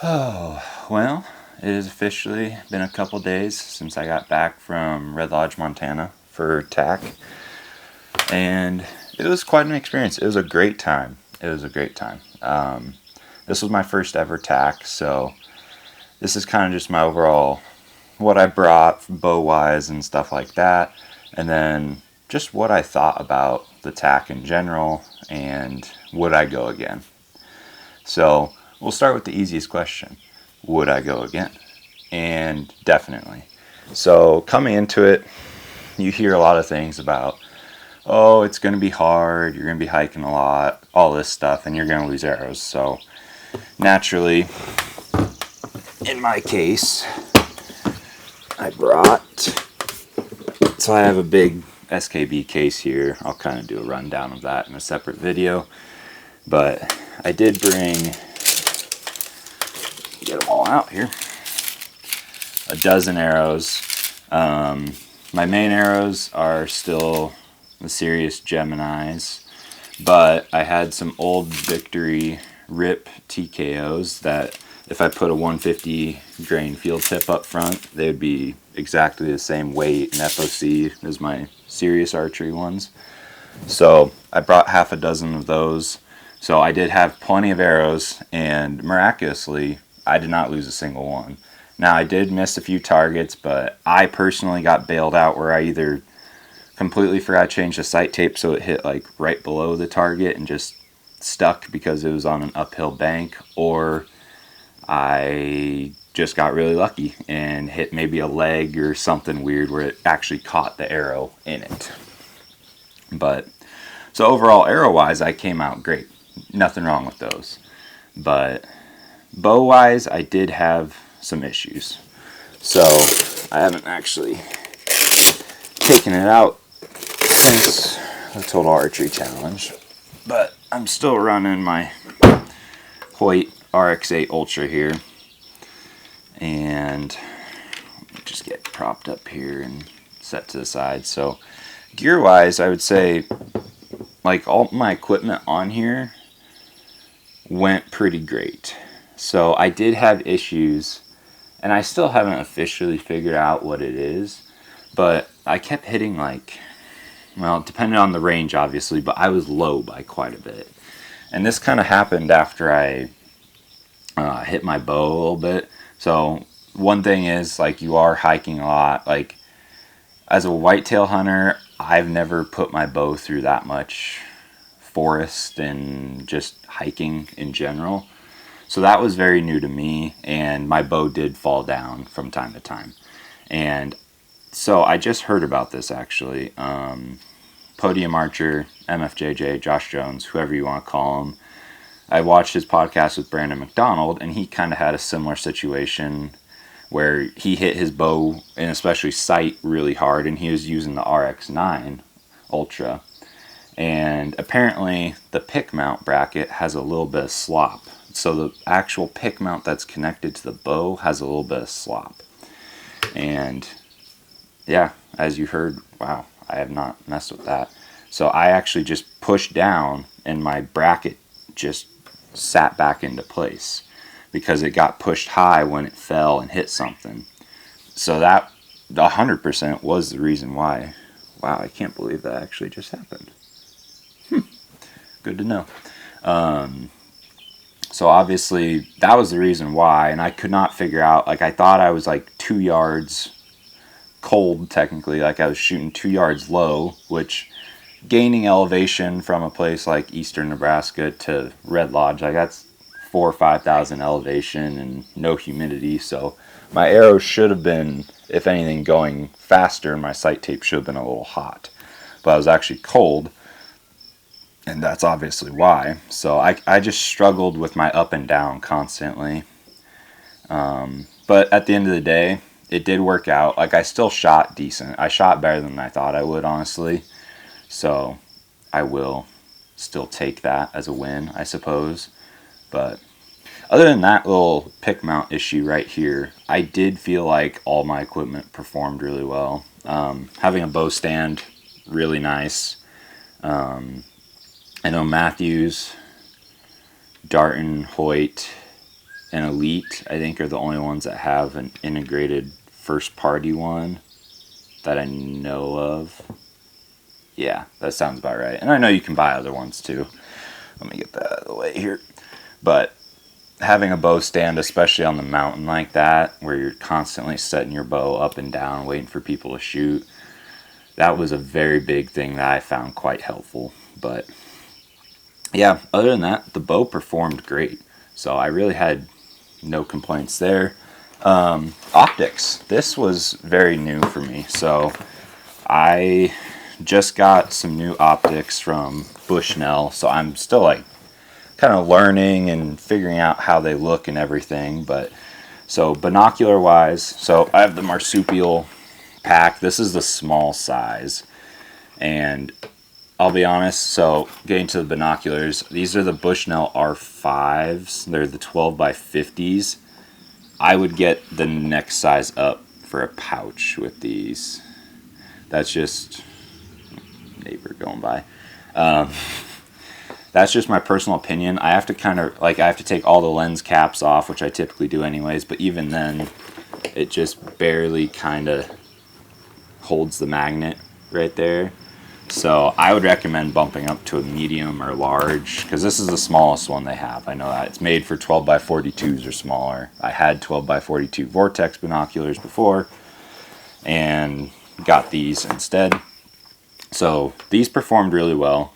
Oh, well, it has officially been a couple days since I got back from Red Lodge, Montana for TAC, and it was quite an experience. It was a great time. It was a great time. This was my first ever TAC, so this is kind of just my overall, what I brought bow-wise and stuff like that, and then just what I thought about the TAC in general, and would I go again? So we'll start with the easiest question. Would I go again? And definitely. So coming into it, you hear a lot of things about, oh, it's going to be hard, you're going to be hiking a lot, all this stuff, and you're going to lose arrows. So naturally, in my case, I have a big SKB case here. I'll kind of do a rundown of that in a separate video. But I did bring, get them all out here, a dozen arrows. My main arrows are still the Sirius Geminis, but I had some old Victory Rip TKOs that if I put a 150 grain field tip up front, they would be exactly the same weight and FOC as my Sirius Archery ones. So I brought half a dozen of those. So I did have plenty of arrows, and miraculously, I did not lose a single one. Now, I did miss a few targets, but I personally got bailed out where I either completely forgot to change the sight tape so it hit like right below the target and just stuck because it was on an uphill bank, or I just got really lucky and hit maybe a leg or something weird where it actually caught the arrow in it. But so overall, arrow-wise, I came out great. Nothing wrong with those. But bow-wise, I did have some issues. So I haven't actually taken it out since the Total Archery Challenge. But I'm still running my Hoyt RX8 Ultra here. And just get propped up here and set to the side. So gear-wise, I would say like all my equipment on here went pretty great. So I did have issues, and I still haven't officially figured out what it is, but I kept hitting like, well, depending on the range obviously, but I was low by quite a bit. And this kind of happened after I hit my bow a little bit. So one thing is, like, you are hiking a lot. Like, as a whitetail hunter, I've never put my bow through that much forest and just hiking in general. So that was very new to me, and my bow did fall down from time to time. And so I just heard about this actually. Podium Archer, MFJJ, Josh Jones, whoever you want to call him. I watched his podcast with Brandon McDonald, and he kind of had a similar situation where he hit his bow, and especially sight, really hard, and he was using the RX9 Ultra. And apparently the pick mount bracket has a little bit of slop. So the actual pick mount that's connected to the bow has a little bit of slop. And yeah, as you heard, wow, I have not messed with that. So I actually just pushed down and my bracket just sat back into place because it got pushed high when it fell and hit something. So that 100% was the reason why. Wow, I can't believe that actually just happened. Good to know. So obviously that was the reason why, and I could not figure out, like, I thought I was like 2 yards cold technically, like I was shooting 2 yards low, which gaining elevation from a place like eastern Nebraska to Red Lodge, like that's 4,000 or 5,000 elevation and no humidity, so my arrow should have been, if anything, going faster, and my sight tape should have been a little hot, but I was actually cold. And that's obviously why. So I just struggled with my up and down constantly. But at the end of the day, it did work out. Like, I still shot decent. I shot better than I thought I would, honestly. So I will still take that as a win, I suppose. But other than that little pick mount issue right here, I did feel like all my equipment performed really well. Having a bow stand, really nice. I know Matthews, Darton, Hoyt, and Elite, I think, are the only ones that have an integrated first-party one that I know of. Yeah, that sounds about right. And I know you can buy other ones too. Let me get that out of the way here. But having a bow stand, especially on the mountain like that, where you're constantly setting your bow up and down, waiting for people to shoot, that was a very big thing that I found quite helpful. But yeah, other than that, the bow performed great. So I really had no complaints there. Optics. This was very new for me. So I just got some new optics from Bushnell. So I'm still like kind of learning and figuring out how they look and everything. But so binocular wise, so I have the marsupial pack. This is the small size, and I'll be honest, so getting to the binoculars, these are the Bushnell R5s. They're the 12 by 50s. I would get the next size up for a pouch with these. That's just neighbor going by. That's just my personal opinion. I have to kind of, like, I have to take all the lens caps off, which I typically do anyways, but even then, it just barely kind of holds the magnet right there. So I would recommend bumping up to a medium or large, because this is the smallest one they have. I know that it's made for 12 by 42s or smaller. I had 12 by 42 Vortex binoculars before and got these instead. So these performed really well.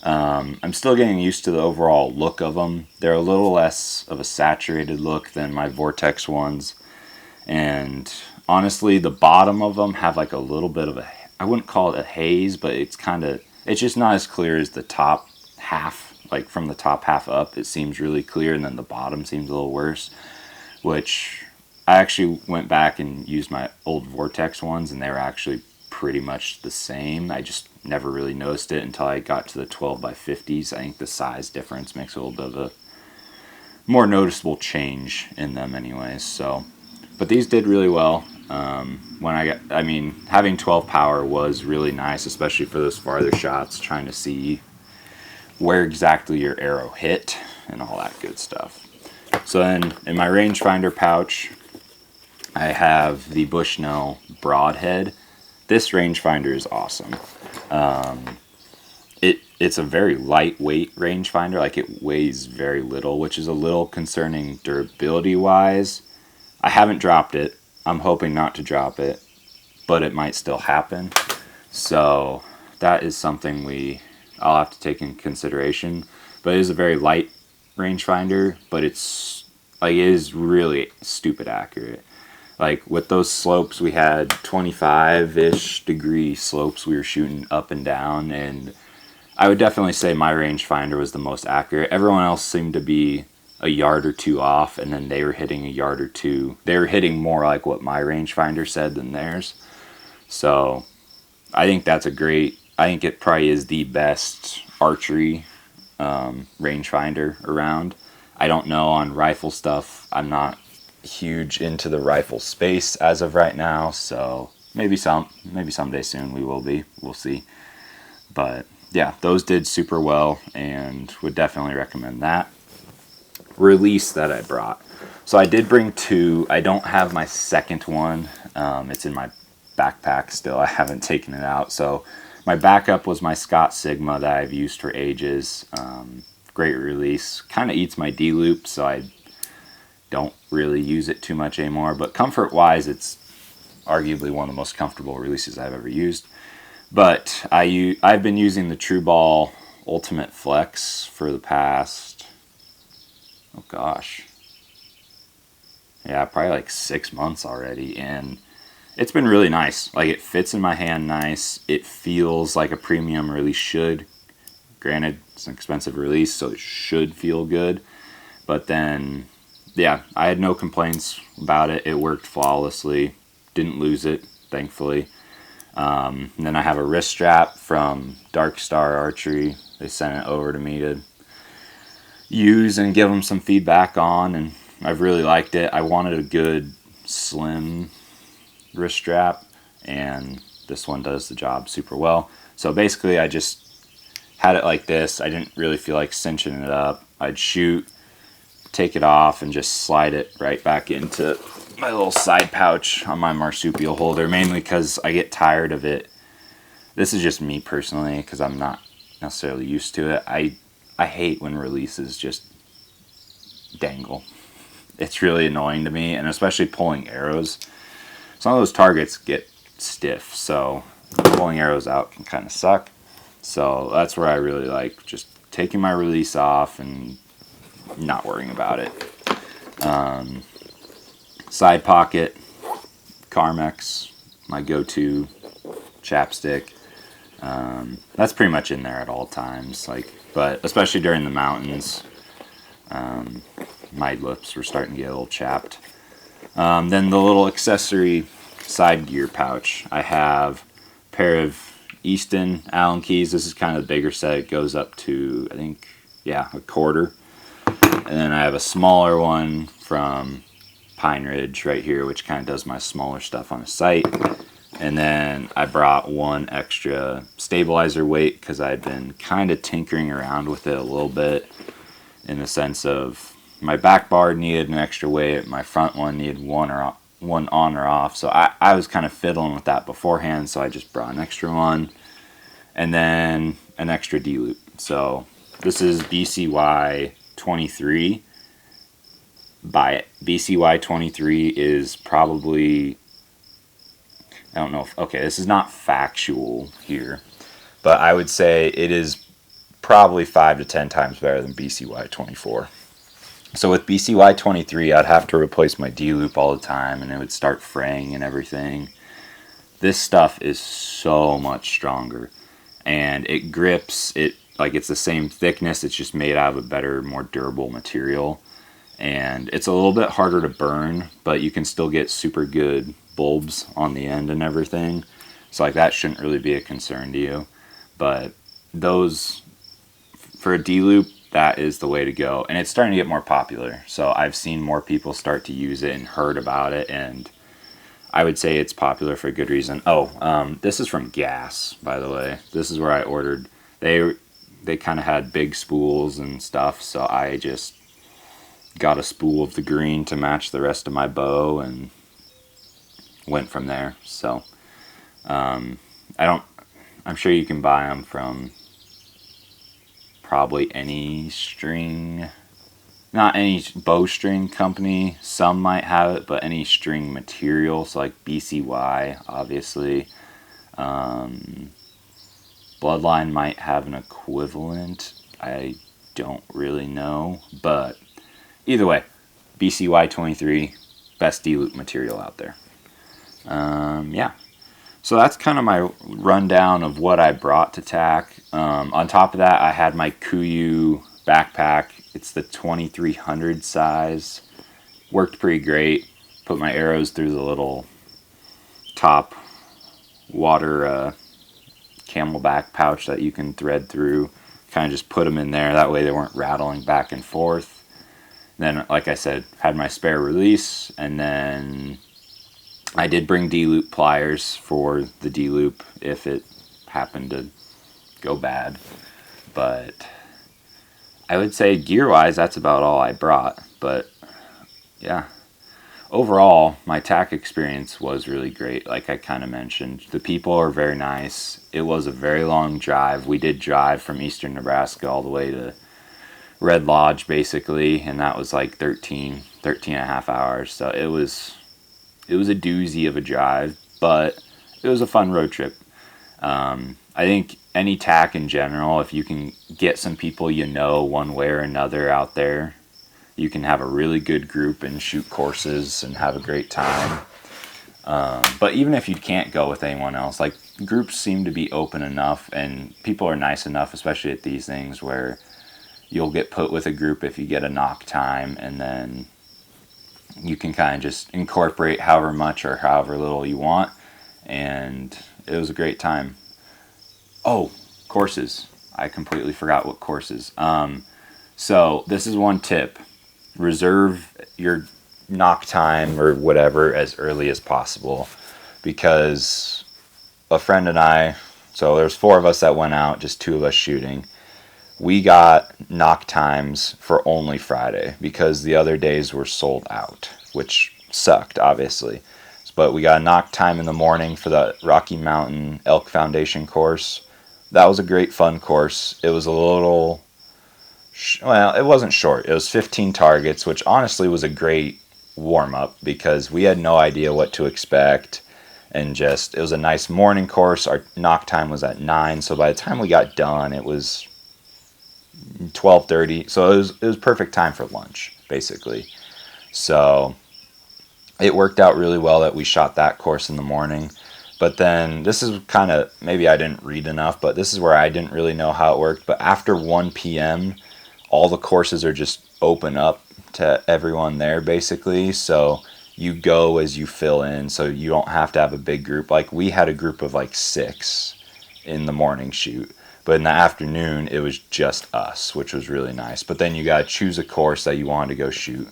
I'm still getting used to the overall look of them. They're a little less of a saturated look than my Vortex ones. And honestly, the bottom of them have like a little bit of a, I wouldn't call it a haze, but it's just not as clear as the top half. Like from the top half up, it seems really clear, and then the bottom seems a little worse, which I actually went back and used my old Vortex ones, and they were actually pretty much the same. I just never really noticed it until I got to the 12 by 50s. I think the size difference makes a little bit of a more noticeable change in them anyways. So, but these did really well. Having 12 power was really nice, especially for those farther shots, trying to see where exactly your arrow hit and all that good stuff. So then in my rangefinder pouch, I have the Bushnell Broadhead. This rangefinder is awesome. It's a very lightweight rangefinder. Like, it weighs very little, which is a little concerning durability wise. I haven't dropped it. I'm hoping not to drop it, but it might still happen. So that is something I'll have to take in consideration. But it is a very light rangefinder, but it is really stupid accurate. Like, with those slopes, we had 25-ish degree slopes we were shooting up and down, and I would definitely say my rangefinder was the most accurate. Everyone else seemed to be a yard or two off, and then they were hitting a yard or two. They were hitting more like what my rangefinder said than theirs. So I think I think it probably is the best archery rangefinder around. I don't know on rifle stuff. I'm not huge into the rifle space as of right now, so maybe someday soon we will be. We'll see. But yeah, those did super well, and would definitely recommend that. Release that I brought. So I did bring two. I don't have my second one. It's in my backpack still. I haven't taken it out. So my backup was my Scott Sigma that I've used for ages. Great release. Kind of eats my D-loop, so I don't really use it too much anymore. But comfort-wise, it's arguably one of the most comfortable releases I've ever used. But I've been using the Truball Ultimate Flex for the past, oh gosh, yeah, probably like 6 months already, and it's been really nice. Like, it fits in my hand nice. It feels like a premium release should. Granted, it's an expensive release, so it should feel good. But then, yeah, I had no complaints about it. It worked flawlessly. Didn't lose it, thankfully. And then I have a wrist strap from Dark Star Archery. They sent it over to me to use and give them some feedback on, and I've really liked it. I wanted a good, slim wrist strap, and this one does the job super well. So basically, I just had it like this. I didn't really feel like cinching it up. I'd shoot take it off and just slide it right back into my little side pouch on my marsupial holder, mainly because I get tired of it. This is just me personally, because I'm not necessarily used to it. I hate when releases just dangle. It's really annoying to me, and especially pulling arrows. Some of those targets get stiff, so pulling arrows out can kind of suck. So that's where I really like just taking my release off and not worrying about it. Side pocket, Carmex, my go-to chapstick. That's pretty much in there at all times. But especially during the mountains, my lips were starting to get a little chapped. Then the little accessory side gear pouch. I have a pair of Easton Allen keys. This is kind of the bigger set. It goes up to, I think, yeah, a quarter. And then I have a smaller one from Pine Ridge right here, which kind of does my smaller stuff on a site. And then I brought one extra stabilizer weight because I'd been kind of tinkering around with it a little bit, in the sense of my back bar needed an extra weight, my front one needed one on or off. So I was kind of fiddling with that beforehand, so I just brought an extra one. And then an extra D-loop. So this is BCY 23. Buy it. BCY 23 is probably, I don't know if, okay, this is not factual here, but I would say it is probably 5 to 10 times better than BCY 24. So with BCY 23, I'd have to replace my D-loop all the time, and it would start fraying and everything. This stuff is so much stronger, and it grips it like it's the same thickness. It's just made out of a better, more durable material, and it's a little bit harder to burn, but you can still get super good bulbs on the end and everything. So like that shouldn't really be a concern to you. But those, for a D-loop, that is the way to go, and it's starting to get more popular. So I've seen more people start to use it and heard about it, and I would say it's popular for a good reason. This is from Gas, by the way. This is where I ordered. They kind of had big spools and stuff, so I just got a spool of the green to match the rest of my bow and went from there. So I'm sure you can buy them from probably any string, not any bowstring company. Some might have it, but any string material, so like BCY, obviously. Bloodline might have an equivalent. I don't really know, but either way, BCY 23, best D-loop material out there. Yeah. So that's kind of my rundown of what I brought to TAC. On top of that, I had my Kuiu backpack. It's the 2300 size. Worked pretty great. Put my arrows through the little top water camelback pouch that you can thread through. Kind of just put them in there. That way they weren't rattling back and forth. Then, like I said, had my spare release, and then I did bring D-loop pliers for the D-loop if it happened to go bad. But I would say gear-wise, that's about all I brought. But yeah, overall, my TAC experience was really great, like I kind of mentioned. The people are very nice. It was a very long drive. We did drive from eastern Nebraska all the way to Red Lodge, basically, and that was like 13 and a half hours. So it was a doozy of a drive, but it was a fun road trip. I think any TAC in general, if you can get some people you know one way or another out there, you can have a really good group and shoot courses and have a great time. But even if you can't go with anyone else, like, groups seem to be open enough, and people are nice enough, especially at these things, where you'll get put with a group if you get a knock time, and then you can kind of just incorporate however much or however little you want, and it was a great time. Oh, courses. I completely forgot what courses. So this is one tip. Reserve your knock time or whatever as early as possible, because a friend and I, so there's 4 of us that went out, just 2 of us shooting. we got knock times for only Friday because the other days were sold out, which sucked, obviously. But we got a knock time in the morning for the Rocky Mountain Elk Foundation course. That was a great fun course. It was a little, well, it wasn't short. It was 15 targets, which honestly was a great warm-up because we had no idea what to expect. And just, it was a nice morning course. Our knock time was at 9, so by the time we got done, it was 12:30. So it was perfect time for lunch, basically. So it worked out really well that we shot that course in the morning. But then this is kind of, maybe I didn't read enough, but this is where I didn't really know how it worked. But after 1 p.m., all the courses are just open up to everyone there, basically. So you go as you fill in, so you don't have to have a big group. Like, we had a group of like 6 in the morning shoot, but in the afternoon it was just us, which was really nice. But then you got to choose a course that you wanted to go shoot.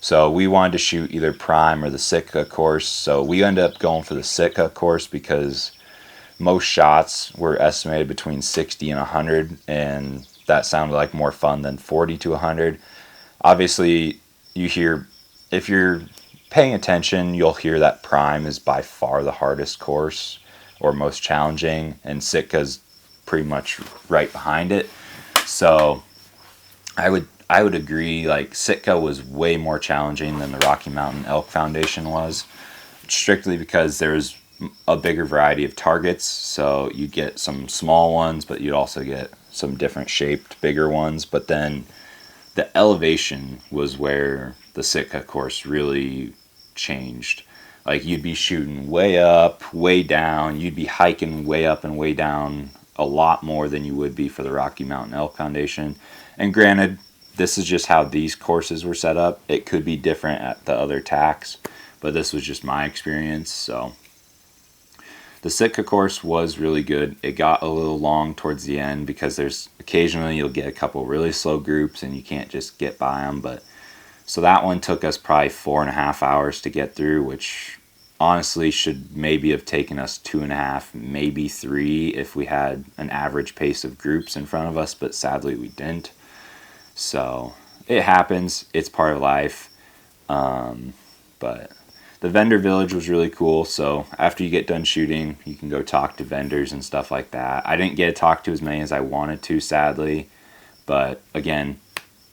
So we wanted to shoot either Prime or the Sitka course, so we ended up going for the Sitka course because most shots were estimated between 60 and 100, and that sounded like more fun than 40 to 100. Obviously, you hear, if you're paying attention, you'll hear that Prime is by far the hardest course or most challenging, and Sitka's pretty much right behind it. So I would agree, like, Sitka was way more challenging than the Rocky Mountain Elk Foundation was, strictly because there's a bigger variety of targets. So you get some small ones, but you'd also get some different shaped bigger ones. But then the elevation was where the Sitka course really changed. Like, you'd be shooting way up, way down, you'd be hiking way up and way down a lot more than you would be for the Rocky Mountain Elk Foundation. And granted, this is just how these courses were set up. It could be different at the other tacks, but this was just my experience. So the Sitka course was really good. It got a little long towards the end because there's occasionally you'll get a couple really slow groups and you can't just get by them. But so that one took us probably 4.5 hours to get through, which honestly should maybe have taken us 2.5, maybe 3 if we had an average pace of groups in front of us, but sadly we didn't. So it happens. It's part of life. But the vendor village was really cool. So after you get done shooting, you can go talk to vendors and stuff like that. I didn't get to talk to as many as I wanted to, sadly. But again,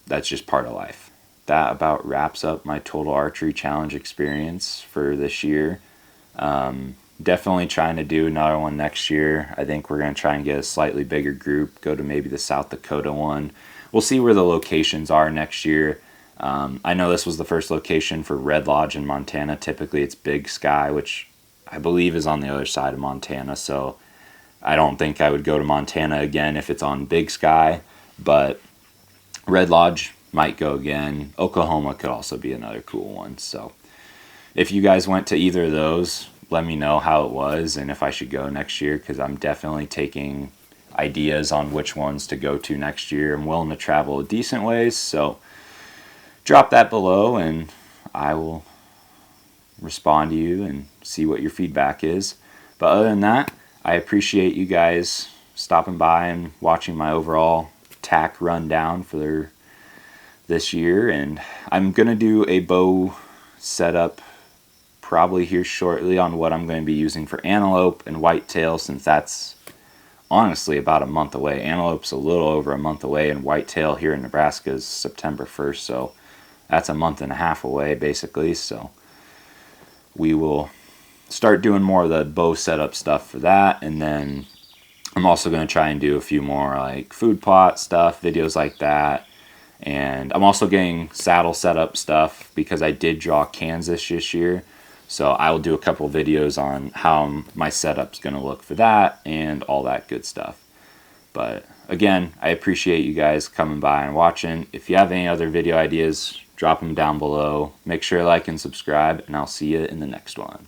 that's just part of life. That about wraps up my Total Archery Challenge experience for this year. Definitely trying to do another one next year. I think we're going to try and get a slightly bigger group, go to maybe the South Dakota one. We'll see where the locations are next year. I know this was the first location for Red Lodge in Montana. Typically it's Big Sky, which I believe is on the other side of Montana. So I don't think I would go to Montana again if it's on Big Sky. But Red Lodge might go again. Oklahoma could also be another cool one. So if you guys went to either of those, let me know how it was and if I should go next year, because I'm definitely taking ideas on which ones to go to next year. I'm willing to travel a decent ways, so drop that below and I will respond to you and see what your feedback is. But other than that, I appreciate you guys stopping by and watching my overall tack rundown for this year. And I'm gonna do a bow setup probably here shortly on what I'm going to be using for antelope and whitetail, since that's honestly about a month away. Antelope's a little over a month away, and whitetail here in Nebraska is September 1st, so that's a month and a half away basically. So we will start doing more of the bow setup stuff for that, and then I'm also going to try and do a few more like food plot stuff, videos like that. And I'm also getting saddle setup stuff because I did draw Kansas this year. So I will do a couple videos on how my setup's going to look for that and all that good stuff. But again, I appreciate you guys coming by and watching. If you have any other video ideas, drop them down below. Make sure to like and subscribe, and I'll see you in the next one.